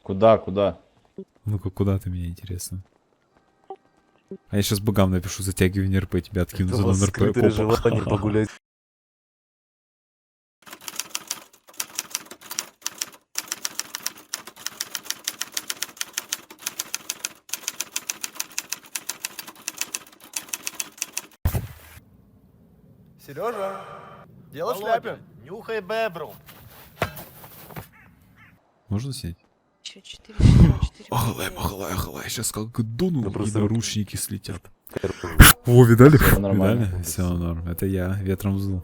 Куда, куда? Ну-ка, куда ты меня, интересно? А я сейчас богам напишу, затягивание РП, тебя откину Это за у вас номер скрытое копа. желание погулять. Сережа, дело в шляпе. Нюхай бебру. Можно снять? Еще 4. Охлай, сейчас как дуну, Да и просто наручники слетят. О, видали? Всё нормально. Видали? Все норм. Это я ветром вздул.